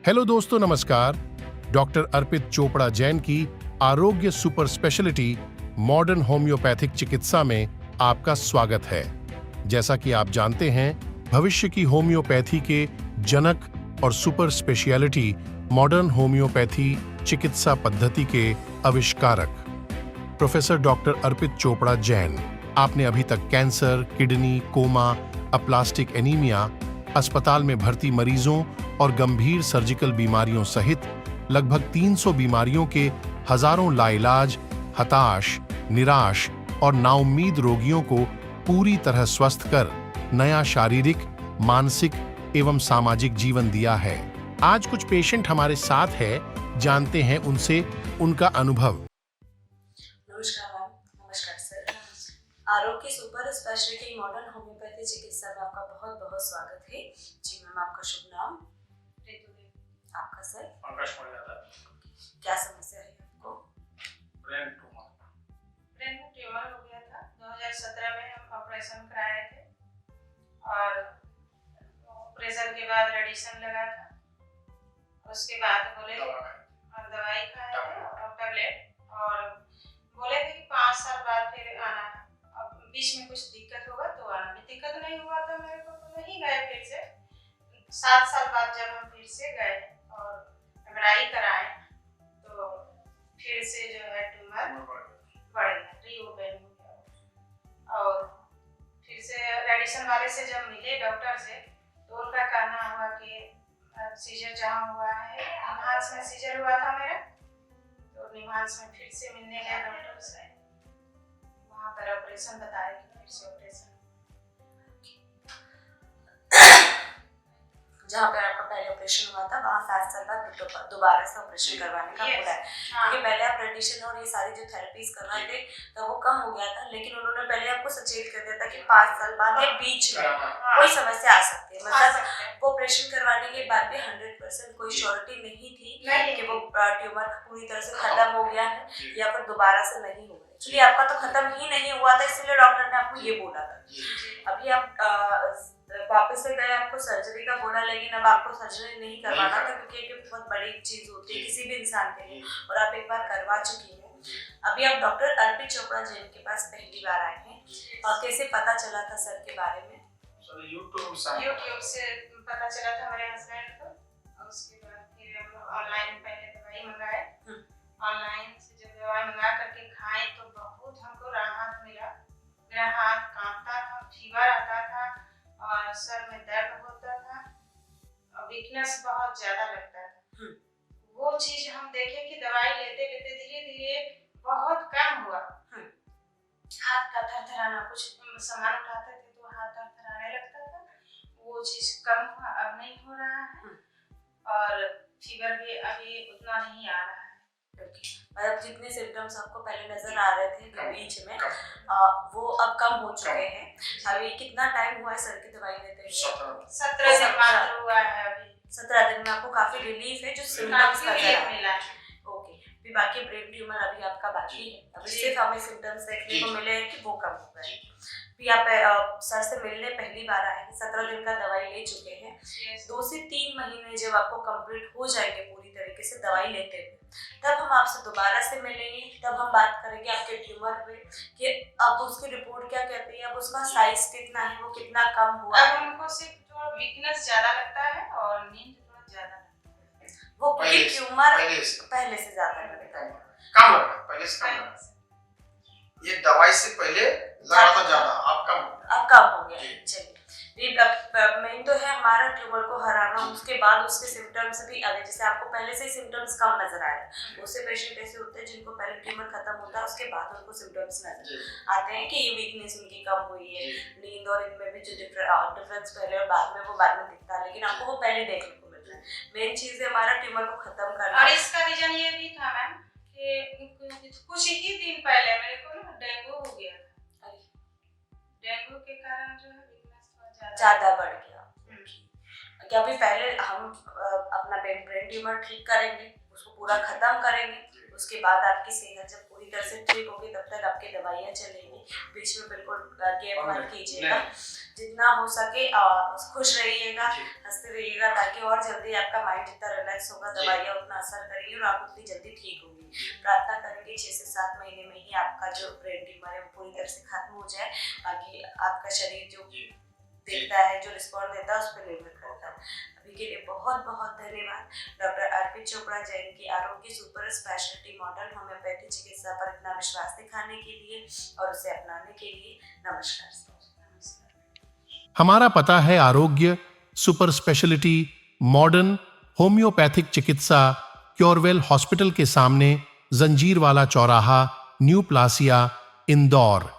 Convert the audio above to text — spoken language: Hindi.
हेलो दोस्तों, नमस्कार। डॉक्टर अर्पित चोपड़ा जैन की आरोग्य सुपर स्पेशलिटी मॉडर्न होम्योपैथिक चिकित्सा में आपका स्वागत है। जैसा कि आप जानते हैं, भविष्य की होम्योपैथी के जनक और सुपर स्पेशलिटी मॉडर्न होम्योपैथी चिकित्सा पद्धति के आविष्कारक प्रोफेसर डॉक्टर अर्पित चोपड़ा जैन, आपने अभी तक cancer, kidney, coma, aplastic anaemia, अस्पताल में भर्ती मरीजों और गंभीर सर्जिकल बीमारियों सहित लगभग 300 बीमारियों के हजारों लाइलाज, हताश, निराश और नाउम्मीद रोगियों को पूरी तरह स्वस्थ कर नया शारीरिक, मानसिक एवं सामाजिक जीवन दिया है। आज कुछ पेशेंट हमारे साथ हैं, जानते हैं उनसे उनका अनुभव। नमस्कार मैम। नमस्कार सर। आरोग्य की सुपर स्पेशलिटी मॉडर्न होम्योपैथी चिकित्सा में आपका बहुत बहुत स्वागत है। जी मैम, आपका शुभ नाम? आपका सर? पंकज मौर्य। क्या समस्या है आपको? ब्रेन ट्यूमर हो गया था। 2017 में हम ऑपरेशन कराए थे और ऑपरेशन के बाद रेडिएशन लगा था। उसके बाद बोले दवाई खाए थे और टैबलेट, और बोले थे कि 5 साल बाद फिर आना है। अब बीच में कुछ दिक्कत होगा तो आना। भी दिक्कत नहीं हुआ था मेरे को तो नहीं गए फिर से। 7 साल बाद जब हम फिर से गए और एमआरआई कराए तो फिर से जो है ट्यूमर बढ़ गया, रीओपन हो गया। और फिर से रेडिएशन वाले से जब मिले डॉक्टर से तो उनका कहना हुआ कि सीजर जहाँ हुआ है, निम्हांस में सीजर हुआ था मेरा, तो निम्हांस में फिर से मिलने गए डॉक्टर से। वहाँ पर ऑपरेशन बताया कि फिर से ऑपरेशन। जहाँ पे आपका पहले ऑपरेशन हुआ था वहाँ 7 साल बाद दोबारा से ऑपरेशन करवाने का बोला है। क्योंकि पहले आप रेडिएशन और ये सारी जो थेरेपीज कर रहे थे तब वो कम हो गया था, लेकिन उन्होंने पहले आपको सचेत कर दिया था कि 5 साल बाद या बीच में कोई समस्या आ सकती है। मतलब वो ऑपरेशन करवाने के बाद भी 100% कोई श्योरिटी नहीं थी कि वो ट्यूमर पूरी तरह से खत्म हो गया है या फिर दोबारा से नहीं होगा। एक्चुअली आपका तो खत्म ही नहीं हुआ था, इसलिए डॉक्टर ने आपको ये बोला था। अभी आप वापस से गए, आपको सर्जरी का बोला, लेकिन अब आपको सर्जरी नहीं करवाना था क्योंकि एक बहुत बड़ी चीज होती है किसी भी इंसान के लिए, और आप एक बार करवा चुकी हैं। अभी आप डॉक्टर अर्पित चोपड़ा जैन के पास पहली बार आए हैं, और कैसे पता चला था सर के बारे में? यूट्यूब से पता चला था मेरे हस्बैंड को, और उसके बाद फिर हम लोग ऑनलाइन पहले दवाई मंगाए। ऑनलाइन से जब दवाई मंगा करके खाए तो बहुत हमको राहत मिला। मेरा हाथ कांपता था, फीवर आता था और सर में दर्द होता था और वीकनेस बहुत ज्यादा लगता था। वो चीज हम देखे कि दवाई लेते लेते धीरे धीरे बहुत कम हुआ। हाथ का थरथराना, कुछ सामान उठाते थे तो हाथ थरथराने लगता था, वो चीज कम हुआ, अब नहीं हो रहा है। और फीवर भी अभी उतना नहीं आ रहा है। मतलब जितने सिम्टम्स आपको पहले नजर आ रहे थे बीच में वो अब कम हो चुके हैं। अभी कितना टाइम हुआ है सर की दवाई लेते हुए? 17 दिन मात्र हुआ है अभी। 17 दिन में आपको काफी रिलीफ है, जो सिम्टम्स का मिला है। ओके, फिर बाकी ब्रेन ट्यूमर अभी आपका बाकी है। अभी सिर्फ हमें सिम्टम्स देखने को मिले हैं कि वो कम हो गए। फिर आप सर से मिलने पहली बार आए हैं, 17 दिन का दवाई ले चुके हैं। 2 से 3 महीने जब आपको कंप्लीट हो जाएंगे पूरी तरीके से दवाई लेते हुए, तब हम आपसे दोबारा से मिलेंगे। तब हम बात करेंगे आपके ट्यूमर पे कि अब उसकी रिपोर्ट क्या कहती है, अब उसका साइज कितना है, वो कितना कम हुआ है। अब हमको सिर्फ थोड़ा वीकनेस ज्यादा लगता है और नींद थोड़ा ज्यादा लगता है। वो ट्यूमर पहले से ज्यादा लगता है, कम लगा, पहले से कम लगा। ये दवाई से पहले लगा था ज्यादा, अब कम हो गया। चलिए, मेन तो है हमारा ट्यूमर को हराना, उसके बाद उसके सिम्टम्स भी आगे। जैसे आपको पहले से ही सिम्टम्स कम नजर आ रहे हैं, उससे पेशेंट ऐसे होते हैं जिनको पहले ट्यूमर खत्म होता है, उसके बाद उनको सिम्टम्स नजर आते हैं कि ये वीकनेस उनकी कम हुई है, नींद और इनमें भी जो डिफरेंस पहले और बाद में, वो बाद में दिखता है, लेकिन आपको वो पहले देखने को मिल रहा है। मेन चीज है हमारा ट्यूमर को खत्म करना। और इसका रीजन ये भी था मैम कि कुछ ही दिन पहले मेरे को ना डेंगू हो गया था। डेंगू के कारण जो है ज्यादा बढ़ गया। क्या अभी पहले हम अपना ब्रेन ट्यूमर ठीक करेंगे, उसको पूरा खत्म करेंगे, उसके बाद आपकी सेहत जब पूरी तरह से ठीक होगी तब तक आपकी दवाइयाँ चलेंगी, बीच में बिल्कुल गैप मत कीजिएगा। जितना हो सके खुश रहिएगा, हंसते रहिएगा, ताकि और जल्दी आपका माइंड जितना रिलैक्स होगा दवाइयाँ उतना असर करेंगी और आप उतनी जल्दी ठीक होंगी। प्रार्थना करेंगे 6 से 7 महीने में ही आपका जो ब्रेन ट्यूमर है वो पूरी तरह से खत्म हो जाए। बाकी आपका शरीर जो देखता है, जो रिस्पॉन्ड देता है, उस पर निर्भर करता है। अभी के लिए बहुत बहुत धन्यवाद डॉक्टर अर्पित चोपड़ा जैन की आरोग्य सुपर स्पेशलिटी मॉडर्न होम्योपैथी चिकित्सा पर इतना विश्वास दिखाने के लिए और उसे अपनाने के लिए। नमस्कार। हमारा पता है आरोग्य सुपर स्पेशलिटी मॉडर्न होम्योपैथिक चिकित्सा क्योरवेल हॉस्पिटल के सामने, जंजीरवाला चौराहा, न्यू प्लासिया, इंदौर।